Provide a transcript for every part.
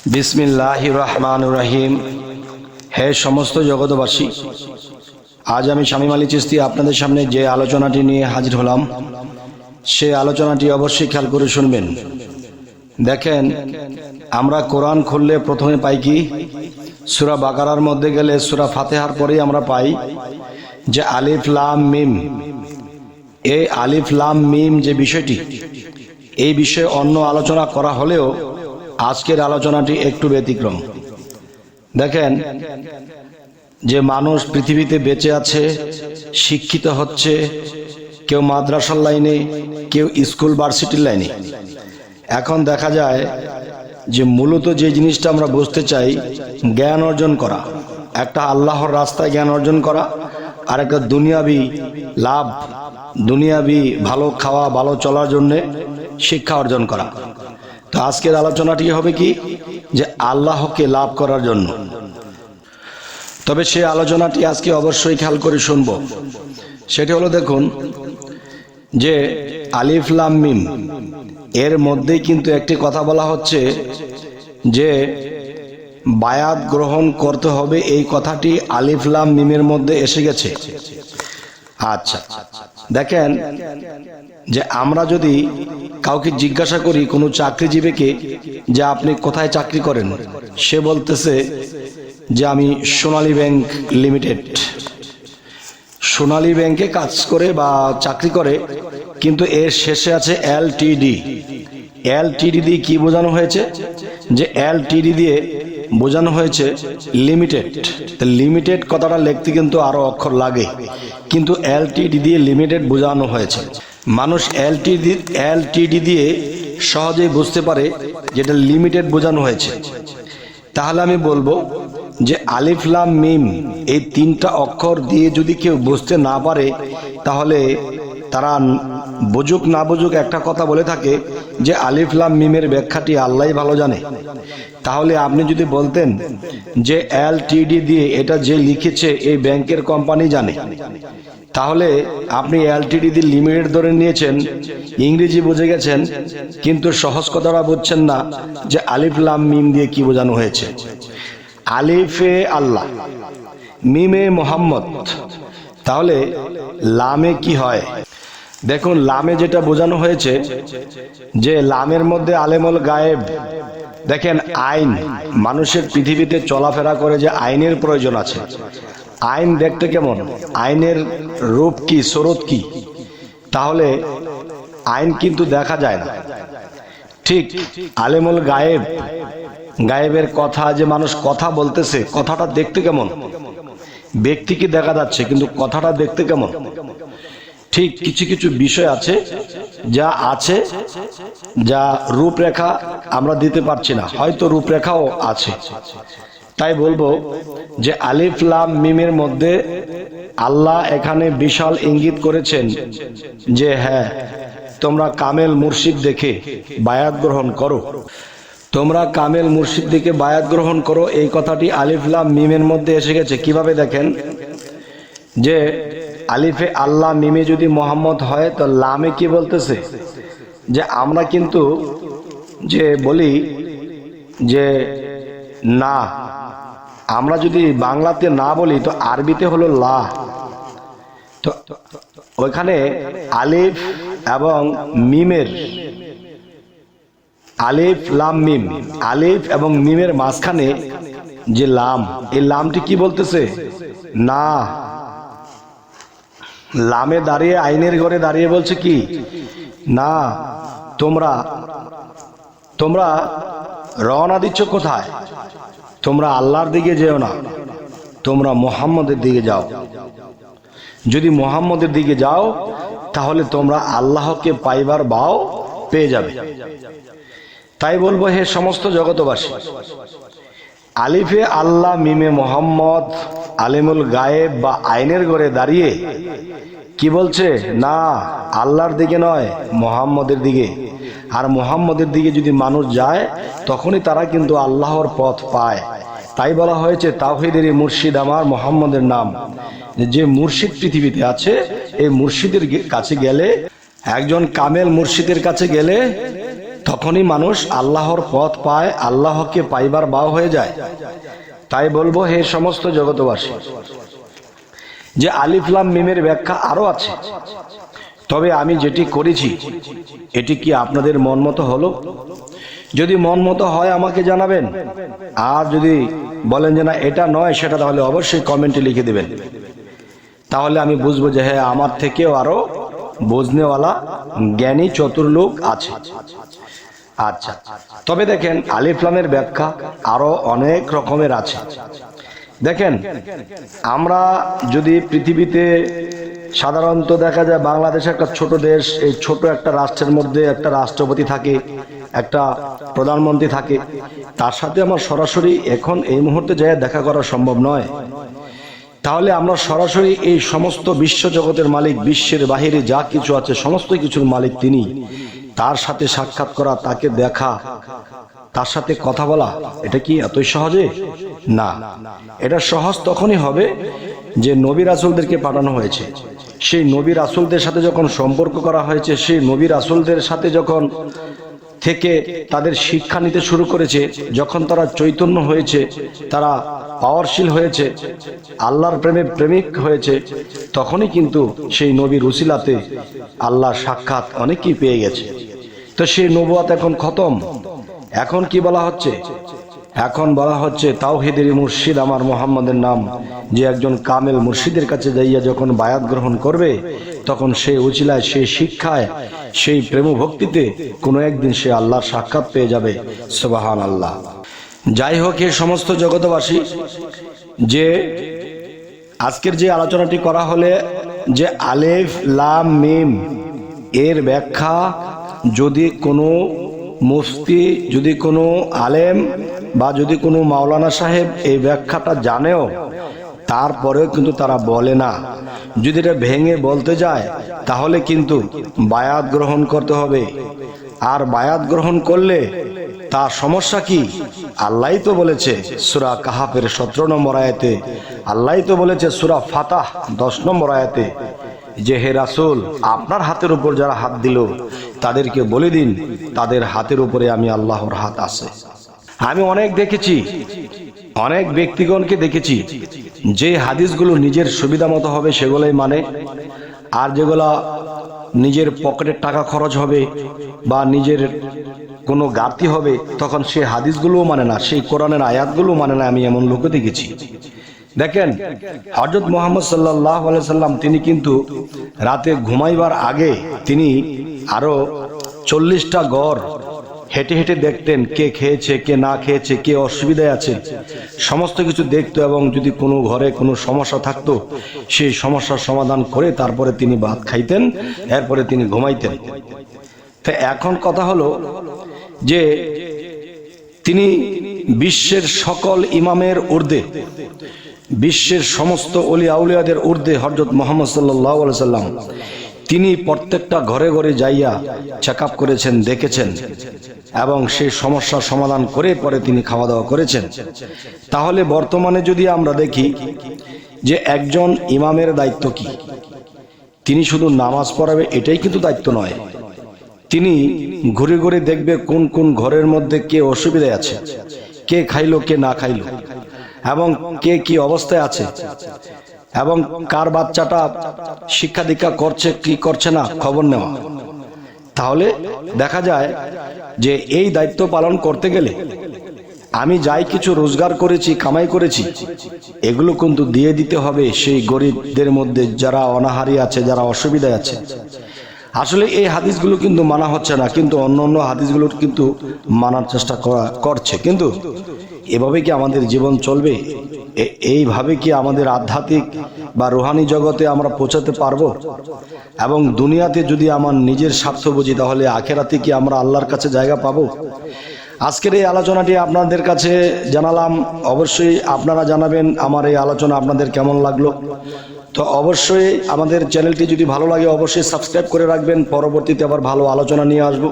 বিসমিল্লাহির রহমানির রহিম। হে সমস্ত জগতবাসী, আজ আমি শামীম আলী চিশতি আপনাদের সামনে যে আলোচনাটি নিয়ে হাজির হলাম, সে আলোচনাটি অবশ্যই খেয়াল করে শুনবেন। দেখেন, আমরা কোরআন খুললে প্রথমে পাই কি? সূরা বাকারার মধ্যে গেলে সূরা ফাতিহার পরেই আমরা পাই যে আলিফ লাম মিম। এই আলিফ লাম মিম যে বিষয়টি, এই বিষয়ে অন্য আলোচনা করা হলেও আজকের আলোচনাটি একটু ব্যতিক্রম। দেখেন, যে মানুষ পৃথিবীতে বেঁচে আছে, শিক্ষিত হচ্ছে, কেউ মাদ্রাসার লাইনে, কেউ স্কুল ভার্সিটির লাইনে। এখন দেখা যায় যে মূলত যে জিনিসটা আমরা বুঝতে চাই, জ্ঞান অর্জন করা, একটা আল্লাহর রাস্তায় জ্ঞান অর্জন করা, আর একটা দুনিয়াবি লাভ, দুনিয়াবি ভালো খাওয়া, ভালো চলার জন্যে শিক্ষা অর্জন করা। তো আজকের আলোচনাটি হবে কি, যে আল্লাহকে লাভ করার জন্য। তবে সে আলোচনাটি আজকে অবশ্যই খেয়াল করে শুনব। সেটি হলো, দেখুন যে আলিফ লাম মিম এর মধ্যেই কিন্তু একটি কথা বলা হচ্ছে যে বায়াত গ্রহণ করতে হবে। এই কথাটি আলিফ লাম মিমের মধ্যে এসে গেছে। আচ্ছা, দেখেন, যে আমরা যদি কাউকে জিজ্ঞাসা করি, কোনো চাকরিজীবীকে, যে আপনি কোথায় চাকরি করেন, সে বলতেছে যে আমি সোনালী ব্যাংক লিমিটেড, সোনালী ব্যাংকে কাজ করে বা চাকরি করে, কিন্তু এর শেষে আছে এলটিডি। এলটিডি দিয়ে কি বোঝানো হয়েছে? যে এলটিডি দিয়ে বোঝানো হয়েছে লিমিটেড। লিমিটেড কথাটা লিখতে কিন্তু আরো অক্ষর লাগে, কিন্তু এলটিডি দিয়ে লিমিটেড বোঝানো হয়েছে। মানুষ এলটিডি দিয়ে সহজেই বুঝতে পারে যেটা লিমিটেড বোঝানো হয়েছে। তাহলে আমি বলবো যে আলিফ লাম মিম এই তিনটা অক্ষর দিয়ে যদি কেউ বুঝতে না পারে, তাহলে তারা বুঝুক না বুঝুক একটা কথা বলে থাকে যে আলিফ লাম মিমের ব্যাখ্যাটি আল্লাহই ভালো জানে। তাহলে আপনি যদি বলতেন যে এলটিডি দিয়ে এটা যে লিখেছে এই ব্যাংকের কোম্পানি জানে, তাহলে আপনি এলটিডি দিয়ে লিমিটেড ধরে নিয়েছেন, ইংরেজি বুঝে গেছেন, কিন্তু সহজ কথাটা বুঝছেন না যে আলিফ লাম মিম দিয়ে কি বোঝানো হয়েছে। আলিফে আল্লাহ, মিমে মোহাম্মদ, তাহলে লামে কি হয়? দেখুন, লামে যেটা বোঝানো হয়েছে যে লামের মধ্যে আলেমুল গায়েব। দেখেন, আইন, মানুষের পৃথিবীতে চলাফেরা করে যে আইনের প্রয়োজন আছে। আইন দেখতে কেমন? আইনের রূপ কি, স্বরূপ কি? তাহলে আইন কিন্তু দেখা যায় না। ঠিক আলেমুল গায়েব, গায়েবের কথা, যে মানুষ কথা বলতেছে, কথাটা দেখতে কেমন? ব্যক্তিকে দেখা যাচ্ছে, কিন্তু কথাটা দেখতে কেমন? ঠিক কিছু কিছু বিষয় আছে যা আছে, যা রূপরেখা আমরা দিতে পারছি না, হয়তো রূপরেখাও আছে। তাই বলবো যে আলিফ লাম মিমের মধ্যে আল্লাহ এখানে বিশাল ইঙ্গিত করেছেন যে হ্যাঁ, তোমরা কামেল মুর্শিদ দেখে বায়াত গ্রহণ করো, তোমরা কামেল মুর্শিদ দেখে বায়াত গ্রহণ করো। এই কথাটি আলিফ লাম মিমের মধ্যে এসে গেছে। কিভাবে? দেখেন, যে আলিফে আল্লাহ মিমে যদি মোহাম্মদ হয়, তো লামে কি বলতেছে? যে আমরা কিন্তু যে বলি যে না, আমরা যদি বাংলাতে না বলি তো আরবিতে হলো লা। তো ওইখানে আলিফ এবং মিমের, আলিফ লাম মিম, আলিফ এবং মিমের মাঝখানে যে লাম, এই লামটি কি বলতেছে? না। লামে দাঁড়িয়ে, আইনের ঘরে দাঁড়িয়ে বলছে কি? না, তোমরা তোমরা রওনা দিচ্ছ কোথায়? তোমরা আল্লাহর দিকে যেও না, তোমরা মুহাম্মদের দিকে যাও। যদি মুহাম্মদের দিকে যাও, তাহলে তোমরা আল্লাহকে পাইবার বাও পেয়ে যাবে। তাই বলবো, হে সমস্ত জগতবাসী, আলিফে আল্লাহ মিমে মোহাম্মদ, আলিমুল গায়েব বা আইনের ঘরে দাঁড়িয়ে কি বলছে? না, আল্লাহর দিকে নয়, মোহাম্মদের দিকে। আর মোহাম্মদের দিকে যদি মানুষ যায়, তখনই তারা কিন্তু আল্লাহর পথ পায়। তাই বলা হয়েছে তাওহীদের মুর্শিদ আমার, মোহাম্মদের নাম। যে মুর্শিদ পৃথিবীতে আছে, এই মুর্শিদের কাছে গেলে, একজন কামেল মুর্শিদের কাছে গেলে তখনই মানুষ আল্লাহর পথ পায়, আল্লাহকে পাইবার বাও হয়ে যায়। তাই বলবো, হে সমস্ত জগতবাসী, যে আলিফ লাম মিমের ব্যাখ্যা আরো আছে, তবে আমি যেটি করেছি এটি কি আপনাদের মন মতো হলো? যদি মন মতো হয় আমাকে জানাবেন, আর যদি বলেন যে না এটা নয় সেটা, তাহলে অবশ্যই কমেন্টে লিখে দেবেন। তাহলে আমি বুঝবো যে হ্যাঁ, আমার থেকেও আরো বুঝনেওয়ালা জ্ঞানী চতুর লোক আছে। আচ্ছা, তবে দেখেন আলিফ লামের ব্যাখ্যা আরো অনেক রকমের আছে। দেখেন, আমরা যদি পৃথিবীতে সাধারণত দেখা যায়, বাংলাদেশ একটা ছোট দেশ, এই ছোট একটা রাষ্ট্রের মধ্যে একটা রাষ্ট্রপতি থাকে, একটা প্রধানমন্ত্রী থাকে, তার সাথে আমার সরাসরি এখন এই মুহূর্তে যাই দেখা করা সম্ভব নয়। তাহলে আমরা সরাসরি এই সমস্ত বিশ্ব জগতের মালিক, বিশ্বের বাহিরে যা কিছু আছে সমস্ত কিছুর মালিক তিনি, তার সাথে সাক্ষাৎ করা, তাকে দেখা, তার সাথে কথা বলা, এটা কি এতই সহজে? না, এটা সহজ তখনই হবে যে নবী রাসূলদেরকে পাঠানো হয়েছে। সেই নবী রাসূলদের সাথে যখন সম্পর্ক করা হয়েছে, সেই নবী রাসূলদের সাথে যখন থেকে তাদের শিক্ষা নিতে শুরু করেছে, যখন তারা চৈতন্য হয়েছে, তারা পাওয়ারশীল হয়েছে, আল্লাহর প্রেমে প্রেমিক হয়েছে, তখনই কিন্তু সেই নবীর উসিলাতে আল্লাহর সাক্ষাৎ অনেকেই পেয়ে গেছে। তো সেই নবুয়ত এখন খতম। এখন কি বলা হচ্ছে? এখন বলা হচ্ছে তাওহীদের মুর্শিদ আমার মুহাম্মাদের নাম, যে একজন কামেল মুর্শিদের কাছে যাইয়া যখন বায়াত গ্রহণ করবে, তখন সেই উচিলায়, সেই শিক্ষায়, সেই প্রেম ভক্তিতে কোনো একদিন সে আল্লাহর সাক্ষাৎ পেয়ে যাবে। সুবহানাল্লাহ। যাই হোক, এই সমস্ত জগতবাসী, যে আজকের যে আলোচনাটি করা হলে যে আলিফ লাম মিম এর ব্যাখ্যা, যদি কোনো মুফতি, যদি কোনো আলেম বা যদি কোনো মাওলানা সাহেব এই ব্যাখ্যাটা জানেও, তারপরেও কিন্তু তারা বলে না। যদি এটা ভেঙে বলতে যায় তাহলে কিন্তু বায়াত গ্রহণ করতে হবে। আর বায়াত গ্রহণ করলে তার সমস্যা কি? আল্লাহই তো বলেছে সূরা কাহাফের 17 নম্বর আয়াতে, আল্লাহই তো বলেছে সূরা ফাতাহ 10 নম্বর আয়াতে, যে হে রাসূল, আপনার হাতের উপর যারা হাত দিল তাদেরকে বলে দিন তাদের হাতের উপরে আমি আল্লাহর হাত আছে। আমি অনেক দেখেছি, অনেক ব্যক্তিগণকে দেখেছি, যে হাদিসগুলো নিজের সুবিধা মতো হবে সেগুলোই মানে, আর যেগুলা নিজের পকেটের টাকা খরচ হবে বা নিজের কোনো গাতি হবে, তখন সেই হাদিসগুলোও মানে না, সেই কোরআনের আয়াতগুলো মানে না। আমি এমন লোকও দেখেছি। দেখেন, হযরত মুহাম্মদ সাল্লাল্লাহু আলাইহি সাল্লাম তিনি কিন্তু রাতে ঘুমাইবার আগে তিনি আরো 40টা গড় হেঁটে হেঁটে দেখতেন, কে খেয়েছে, কে না খেয়েছে, কে অসুবিধায় আছে, সমস্ত কিছু দেখতো। এবং যদি কোনো ঘরে কোনো সমস্যা থাকতো, সেই সমস্যার সমাধান করে তারপরে তিনি ভাত খাইতেন, এরপরে তিনি ঘুমাইতেন। তো এখন কথা হলো যে তিনি বিশ্বের সকল ইমামের ঊর্ধ্বে, বিশ্বের সমস্ত ওলি আউলিয়াদের ঊর্ধ্বে হযরত মুহাম্মদ সাল্লাল্লাহু আলাইহি সাল্লাম তিনি প্রত্যেকটা ঘরে ঘরে যাইয়া চেক আপ করেছেন, দেখেছেন, এবং সেই সমস্যার সমাধান করে পরে তিনি খাওয়া দাওয়া করেছেন। তাহলে বর্তমানে যদি আমরা দেখি যে একজন ইমামের দায়িত্ব কি, তিনি শুধু নামাজ পড়াবে এটাই কিন্তু দায়িত্ব নয়। তিনি ঘুরে ঘুরে দেখবে কোন কোন ঘরের মধ্যে কে অসুবিধায় আছে, কে খাইলো, কে না খাইলো, এবং কে কি অবস্থায় আছে, এবং কার বাচ্চাটা শিক্ষা দীক্ষা করছে কি করছে না খবর নেওয়া। তাহলে দেখা যায় যে এই দায়িত্ব পালন করতে গেলে আমি যাই কিছু রোজগার করেছি, কামাই করেছি, এগুলো কিন্তু দিয়ে দিতে হবে সেই গরিবদের মধ্যে যারা অনাহারী আছে, যারা অসুবিধায় আছে। আসলে এই হাদিসগুলো কিন্তু মানা হচ্ছে না, কিন্তু অন্য অন্য হাদিসগুলো কিন্তু মানার চেষ্টা করছে। কিন্তু এভাবে কি আমাদের জীবন চলবে? এইভাবে কি আমাদের আধ্যাত্মিক বা রুহানি জগতে আমরা পৌঁছাতে পারবো? এবং দুনিয়াতে যদি আমার নিজের স্বার্থ বুঝি, তাহলে আখেরাতে কি আমরা আল্লাহর কাছে জায়গা পাবো? আজকের এই আলোচনাটি আপনাদের কাছে জানালাম। অবশ্যই আপনারা জানাবেন আমার এই আলোচনা আপনাদের কেমন লাগলো। তো অবশ্যই আমাদের চ্যানেলটি যদি ভালো লাগে অবশ্যই সাবস্ক্রাইব করে রাখবেন। পরবর্তীতে আবার ভালো আলোচনা নিয়ে আসবো।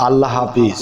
আল্লাহ হাফিজ।